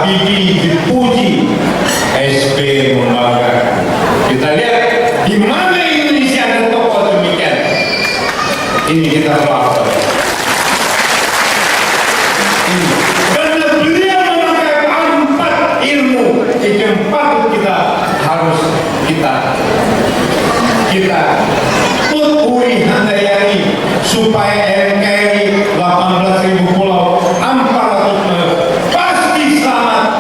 Habibie dipuji, SB membanggakan. Kita lihat di mana Indonesia ada tokoh demikian. Ini kita pelajari. Karena beliau memakai empat ilmu, itu yang patut kita harus kita putui handayani supaya NKRI 18.000 pulau 400 pasti selamat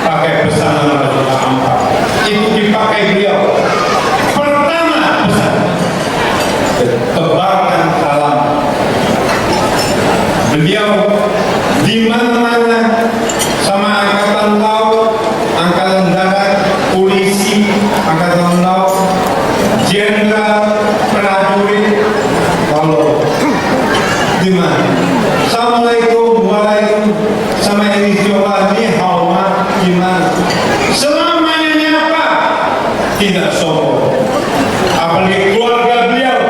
pakai pesanan Raja Ampat. Itu dipakai beliau. Pertama pesan, tebarkan salam. Beliau di mana-mana sama angkatan laut, angkatan darat, polisi, angkatan laut, jenderal, prajurit, kalau di mana? Assalamualaikum, waalaikum, sama ini coba ni hauma gimana? Selamanya apa? Tidak sombong. Apalagi keluarga beliau.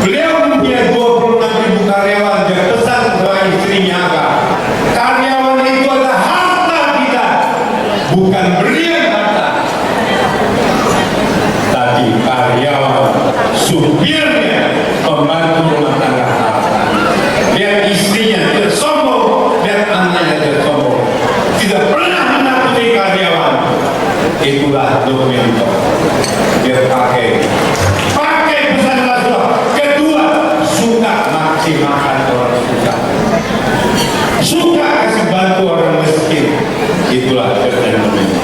Beliau mempunyai 26.000 karyawan. Dia pesan kepada istrinya apa? Karyawan itu adalah harta kita, bukan berian harta. Tapi karyawan, supirnya, pembantu rumah tangga harta. Biar istrinya tidak sombong, biar anaknya tidak sombong. Tidak pernah menakuti karyawan. Itulah dokumento. Dia pakai pesan Rasulullah. Kedua, suka maksimalkan orang susah. Suka kasih bantu orang miskin. Itulah dokumento.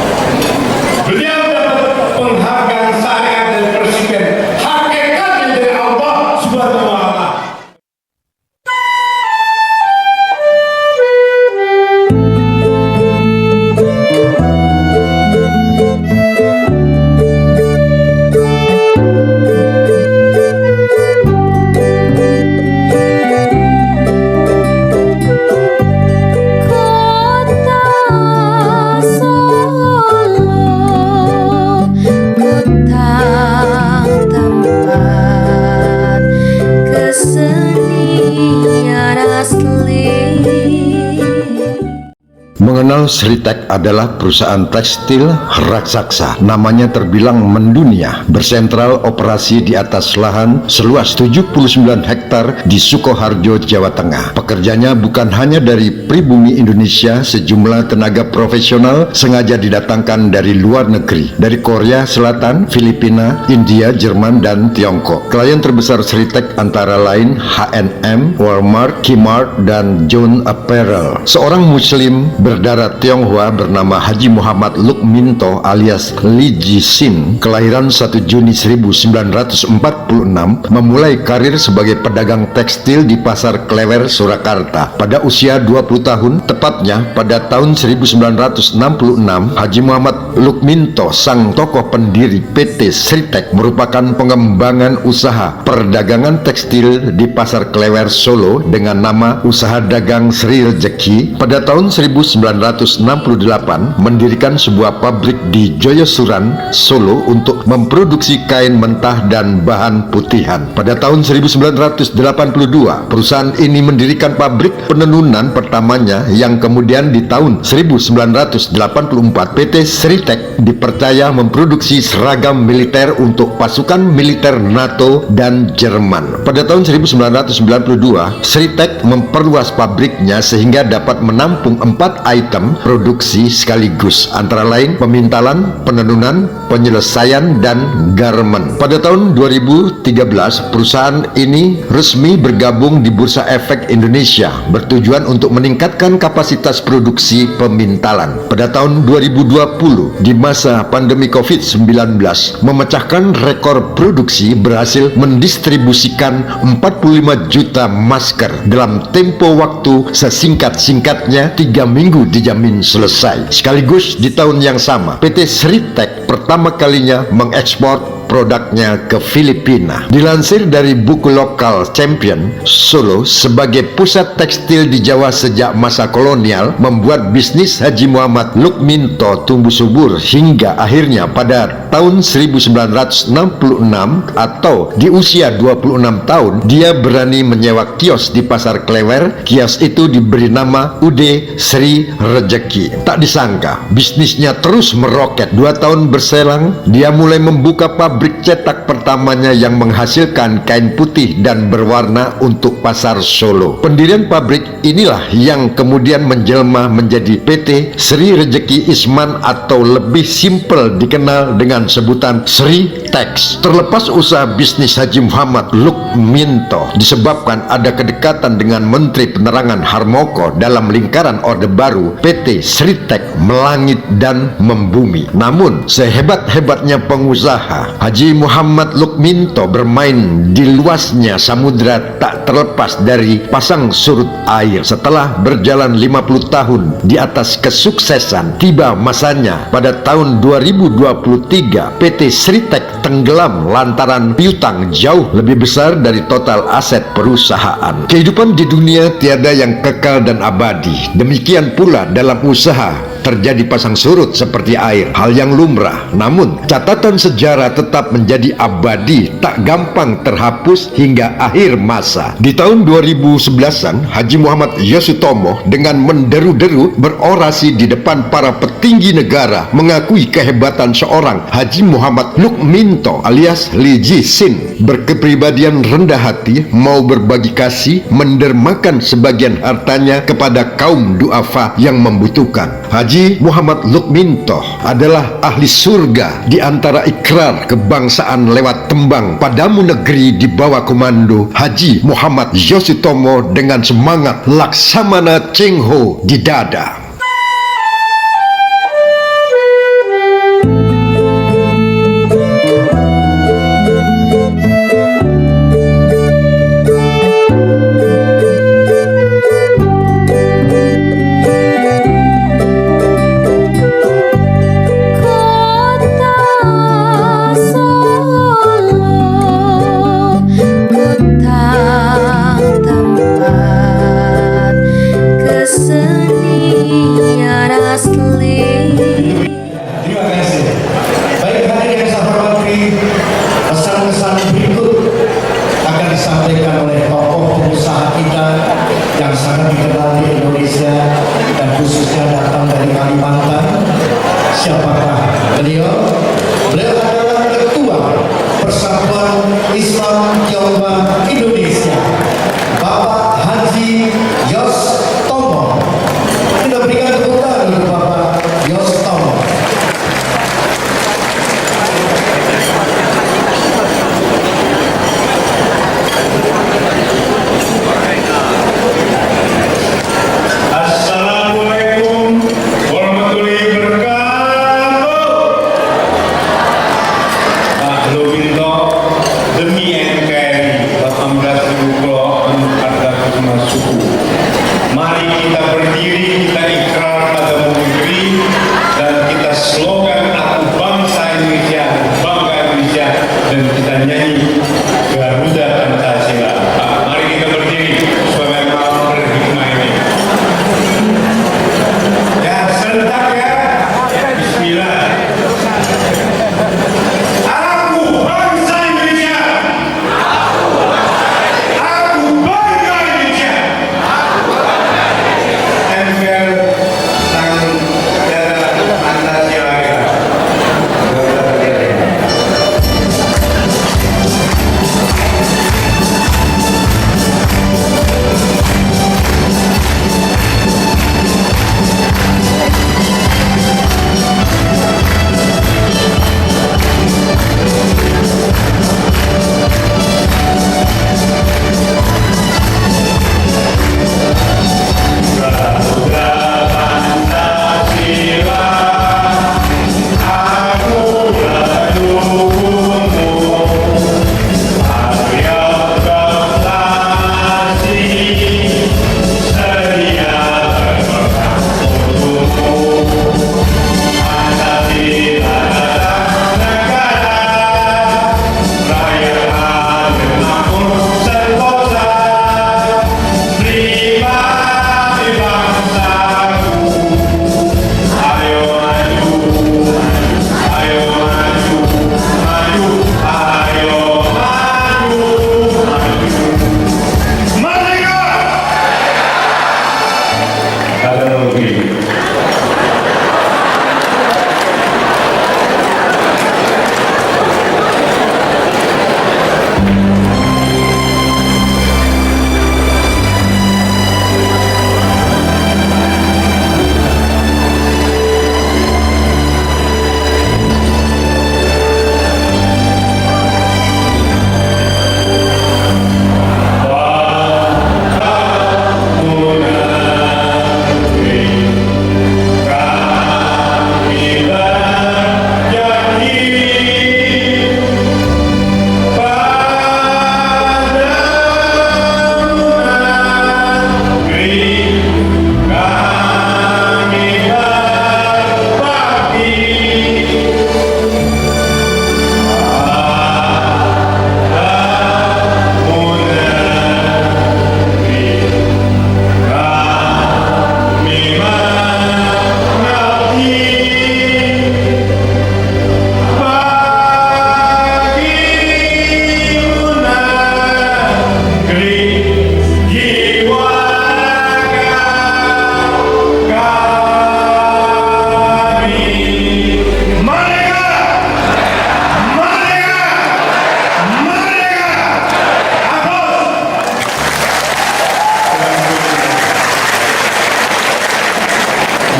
Beliau dapat penghargaan syariat dari presiden. Hakikatnya dari Allah Subhanahu wa Ta'ala. Mengenal Sritek adalah perusahaan tekstil raksasa. Namanya terbilang mendunia, bersentral operasi di atas lahan seluas 79 hektar di Sukoharjo, Jawa Tengah. Pekerjanya bukan hanya dari pribumi Indonesia, sejumlah tenaga profesional sengaja didatangkan dari luar negeri, dari Korea Selatan, Filipina, India, Jerman, dan Tiongkok. Klien terbesar Sritek antara lain H&M, Walmart, Kmart, dan John Apparel. Seorang Muslim berdarah Tionghoa bernama Haji Muhammad Lukminto alias Lee Ji-sin, kelahiran 1 Juni 1946, memulai karir sebagai pedagang tekstil di Pasar Klewer, Surakarta. Pada usia 20 tahun, tepatnya pada tahun 1966, Haji Muhammad Lukminto, sang tokoh pendiri PT Sritek, merupakan pengembangan usaha perdagangan tekstil di Pasar Klewer, Solo dengan nama Usaha Dagang Sri Rejeki. Pada tahun 1968 mendirikan sebuah pabrik di Joyosuran, Solo untuk memproduksi kain mentah dan bahan putihan. Pada tahun 1982 perusahaan ini mendirikan pabrik penenunan pertamanya yang kemudian di tahun 1984 PT Sritek dipercaya memproduksi seragam militer untuk pasukan militer NATO dan Jerman. Pada tahun 1992 Sritek memperluas pabriknya sehingga dapat menampung 4 item produksi sekaligus, antara lain pemintalan, penenunan, penyelesaian, dan garmen. Pada tahun 2013 perusahaan ini resmi bergabung di Bursa Efek Indonesia bertujuan untuk meningkatkan kapasitas produksi pemintalan. Pada tahun 2020 di masa pandemi COVID-19 memecahkan rekor produksi, berhasil mendistribusikan 45 juta masker dalam tempo waktu sesingkat-singkatnya 3 minggu dijamin selesai. Sekaligus di tahun yang sama PT Sritek pertama kalinya mengekspor produknya ke Filipina. Dilansir dari buku lokal Champion, Solo sebagai pusat tekstil di Jawa sejak masa kolonial membuat bisnis Haji Muhammad Lukminto tumbuh subur hingga akhirnya pada tahun 1966 atau di usia 26 tahun dia berani menyewa kios di Pasar Klewer. Kios itu diberi nama UD Sri Rejeki. Tak disangka bisnisnya terus meroket. 2 tahun berselang dia mulai membuka pabrik cetak pertamanya yang menghasilkan kain putih dan berwarna untuk pasar Solo. Pendirian pabrik inilah yang kemudian menjelma menjadi PT Sri Rejeki Isman atau lebih simpel dikenal dengan sebutan Sri Tex. Terlepas usaha bisnis Haji Muhammad Lukminto disebabkan ada kedekatan dengan Menteri Penerangan Harmoko dalam lingkaran Orde Baru, PT Sri Tex melangit dan membumi. Namun sehebat-hebatnya pengusaha, Haji Muhammad Lukminto bermain di luasnya samudra tak terlepas dari pasang surut air. Setelah berjalan 50 tahun di atas kesuksesan, tiba masanya pada tahun 2023 PT Sri Tex tenggelam lantaran piutang jauh lebih besar dari total aset perusahaan. Kehidupan di dunia tiada yang kekal dan abadi. Demikian pula dalam usaha terjadi pasang surut seperti air, hal yang lumrah. Namun catatan sejarah tetap menjadi abadi, tak gampang terhapus hingga akhir masa. Di tahun 2011-an, Haji Muhammad Yosutomo dengan menderu-deru berorasi di depan para petinggi negara mengakui kehebatan seorang Haji Muhammad Lukminto alias Lee Ji Sin. Berkepribadian rendah hati, mau berbagi kasih, mendermakan sebagian hartanya kepada kaum duafa yang membutuhkan. Haji Muhammad Lukminto adalah ahli surga di antara ikrar kebangsaan lewat tembang Padamu Negeri di bawah komando Haji Muhammad Yosutomo dengan semangat Laksamana Cheng Ho di dada. Siapakah beliau? Beliau adalah Ketua Persatuan Islam Tionghoa Indonesia, Bapak Haji Yos Tomo. Kita berikan tepuk tangan untuk Bapak Yos Tomo.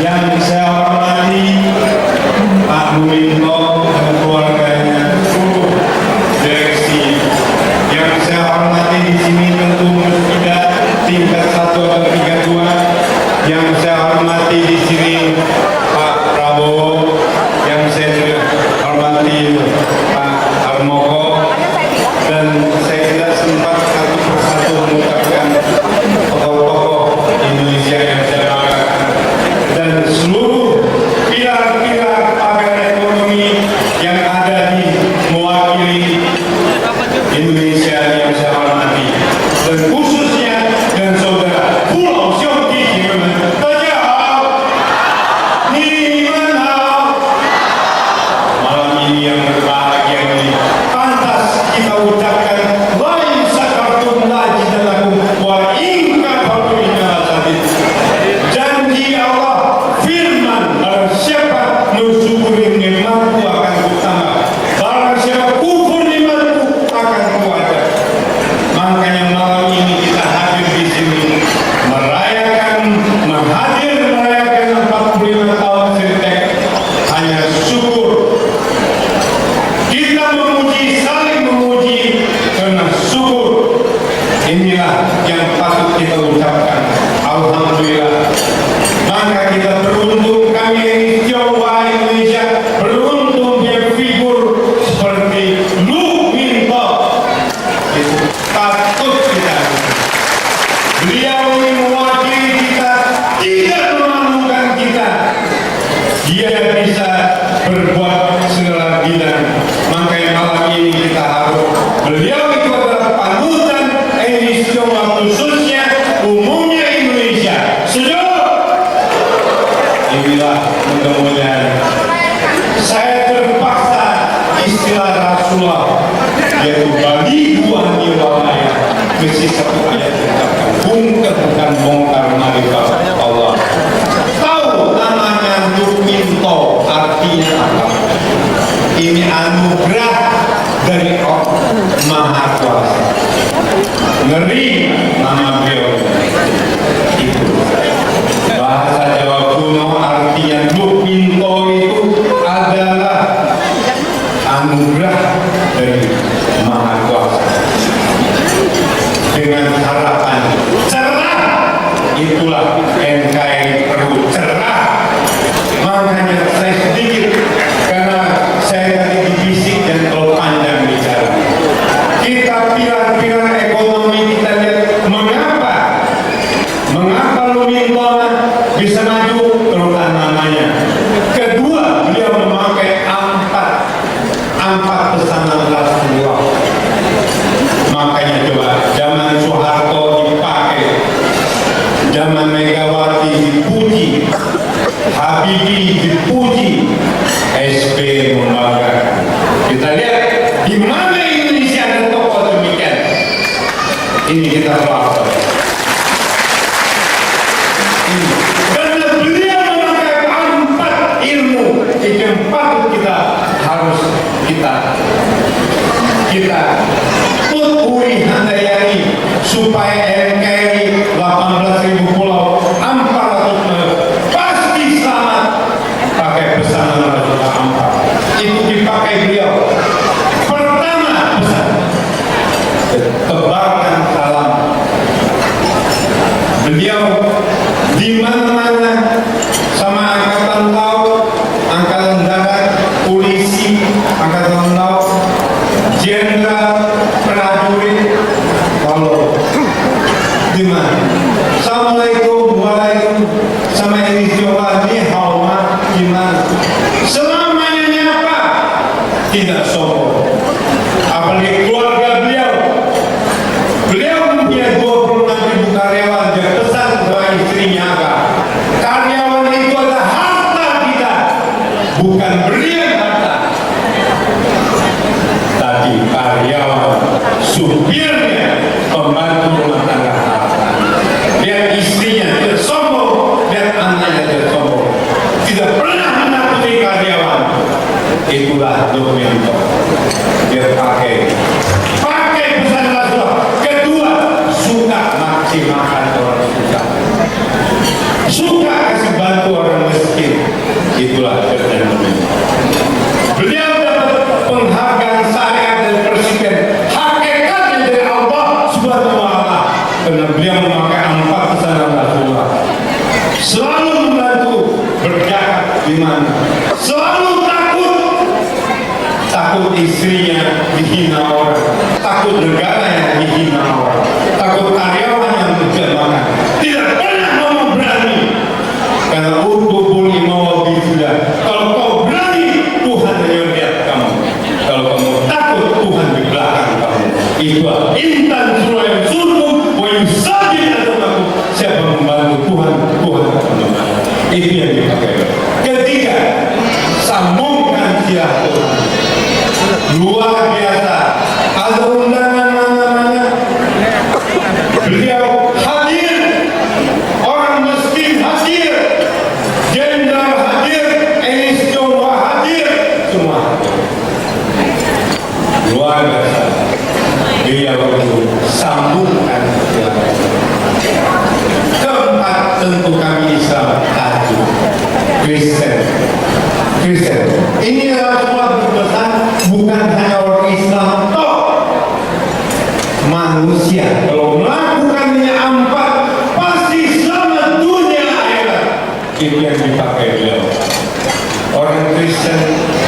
Yang saya hormati Pak Muminto dan keluarganya, seluruh direksi. Yang saya hormati di sini tentu tidak tingkat 1 atau tingkat 2. Yang saya hormati di sini Pak Prabowo, yang saya juga hormati Pak Harmoko, dan saya tidak sempat satu persatu mengucapkan tokoh-tokoh Indonesia yang saya banggakan, dan seluruh pilar-pilar pagar ekonomi yang ada di mewakili Indonesia yang saya hormati, dan khususnya dan saudara Pulau Xiongqi, malam ini yang berbahagia ini pantas kita ucapkan lain sakartum lagi dalam wa inka fatuina sadid. Janji Allah firman, barang siapa mensyukuri nikmatku akan kutambah, barang siapa kufur nikmatku akan kuada. Makanya malam ini kita hadir di sini merayakan 45 tahun Sritek. Hanya syukur, kita memuji, saling memuji karena syukur. Inilah yang patut kita ucapkan. Alhamdulillah. Maka kita beruntung, kami ini Tionghoa Indonesia beruntung punya figur seperti Lu Minto. Itu patut kita. Beliau ini mewakili kita, tidak memalukan kita. Dia bisa berbuat segala bidang. Makanya malam ini kita harus, beliau itu adalah panutan etnis Tionghoa, khususnya umumnya Indonesia. Setuju? Inilah mudah-mudahan saya terpaksa istilah Rasulullah, yaitu bagi dua niwalaya mesti satu ayat dikatakan bungkar bukan bongkar marifat Allah. Tahu namanya Lu Minto artinya apa? Ini anugerah dari Allah Maha Kuasa. Ngeri nama beliau itu. Bahasa Jawa kuno artinya Lu Minto itu adalah anugerah dari Maha Kuasa. Dengan harapan cerah, itulah NKRI perlu cerah. Makanya saya sedikit, karena saya tadi dibisik dan terlalu panjang bicara. Kita pilar-pilar ekonomi kita lihat mengapa Lu Minto bisa maju, terutama namanya. Kedua, beliau memakai empat pesanan Rasulullah. Makanya coba zaman Soeharto dipakai, zaman Megawati dipuji, Habibie dipuji, SB membanggakan. Kita lihat di mana Indonesia ada tokoh demikian. Ini kita pelajari. Karena beliau memakai empat ilmu, itu yang patut kita harus kita Putri Handayani supaya NKRI 18.000 pulau 400 pasti selamat pakai pesanan Rasulullah 4. Itu dipakai beliau. Pertama pesan, tebarkan salam. Beliau di mana-mana sama angkatan laut, angkatan darat, polisi, angkatan laut, jenderal, prajurit, kalau di mana? Assalamualaikum, waalaikum, sama ini Tionghoa, ni hao ma, gimana? Selamanya nyapa, tidak sombong. Apalagi keluarga beliau. Beliau mempunyai 26.000 karyawan, dia pesan kepada istrinya apa? Karyawan itu adalah harta kita, bukan berlian harta. Tapi karyawan, supirnya, pembantu rumah tangga harta. Biar istrinya tidak sombong, biar anaknya tidak sombong. Tidak pernah menakuti karyawan. Itulah Lu Minto. Dia pakai pesan Rasulullah. Kedua, suka maksimalkan orang susah. Suka kasih bantu orang miskin. istrinya dihina orang, takut negara yang dihina orang, takut karyawan yang terjemahan. Tidak pernah mau berani. Karena utubul imawabi sudah. Kalau kau berani, Tuhan hanya lihat kamu. Kalau kamu takut, Tuhan di belakang kamu. Itu intan surah yang surga, wa yusabih atau siapa membantu Tuhan, Tuhan akan membantu. Itu yang dipakai. Ketiga, sambungkan silaturahmi. Luar biasa. Ada undangan mana-mana, beliau hadir. Orang miskin hadir, jenderal hadir, Enis Jawa hadir, semua luar biasa. Dia waktu sambungkan silaturahmi. Keempat, tentu kami Islam tajuk Kristen. Ini adalah sebuah pesan bukan hanya orang Islam, toh manusia. Kalau melakukannya empat, pasti selamat dunia akhirat. Itu yang dipakai beliau. Orang Kristen,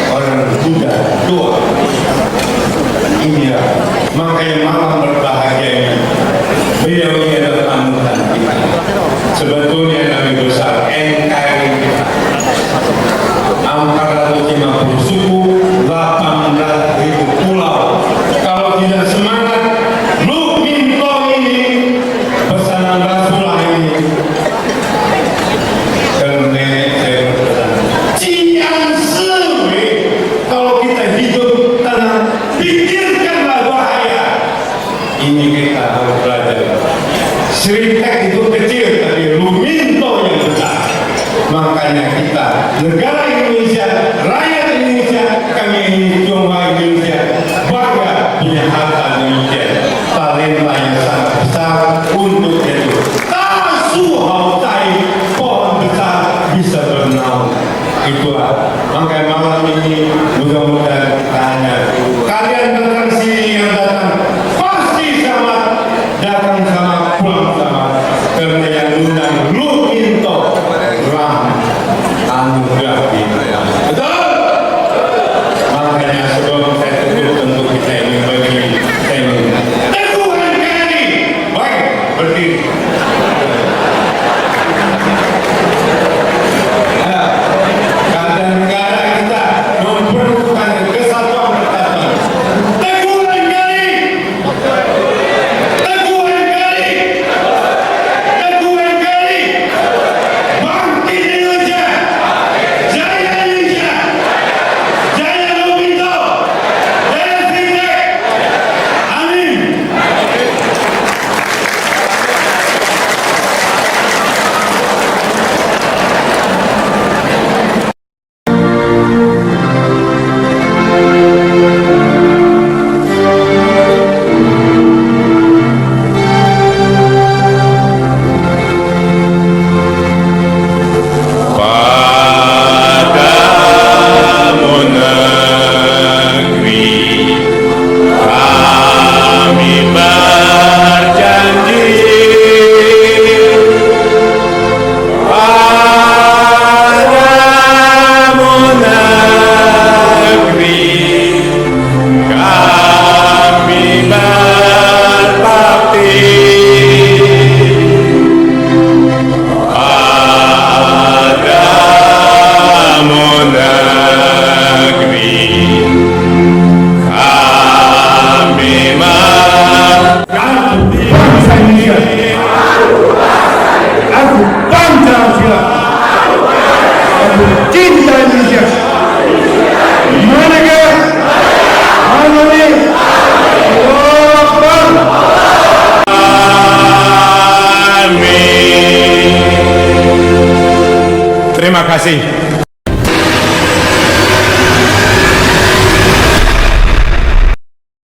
orang Buddha, dua. Inilah makanya malam berbahagianya. Beliau ini adalah panutan kita. Sebetulnya Nabi besar NKRI kita. 450 suku, 18.000 pulau. Kalau tidak semangat, lu minto ini pesanan Rasulullah ini. Dan nenek saya berpesan, Cian Sewe, kalau kita hidup tenang, pikirkanlah bahaya. Ini kita harus belajar. Seritek itu kecil, tapi lu minto yang besar. Makanya kita, negara Indonesia, rakyat Indonesia, kami ini Tionghoa Indonesia, bangga punya harta demikian. Talenta yang sangat besar untuk itu. Tasuhau tai, pohon besar bisa bernaung. Itulah. Makanya malam ini mudah-mudahan tanya. Kalian datang sini yang datang, pasti sama, datang sama, pulang sama. Karena yang undang lu minto. Anugerah kita. Betul? Makanya sebelum saya tutup tentu kita ini bagi saya Teguh NKRI. Baik, berdiri. Kata negara kita memerlukan kesatuan persatuan. Teguh NKRI. Teguh NKRI. Teguh NKRI. Bangkit Indonesia. Jaya Indonesia. Jaya Lovinto. Jaya Sintek. Amin. Padamu negeri kami berjanji, padamu negeri kami berbakti. Padamu negeri kami Bangsa Indonesia. Aku Pancasila. Aku cinta Indonesia. Mereka harmoni. Amin. Terima kasih.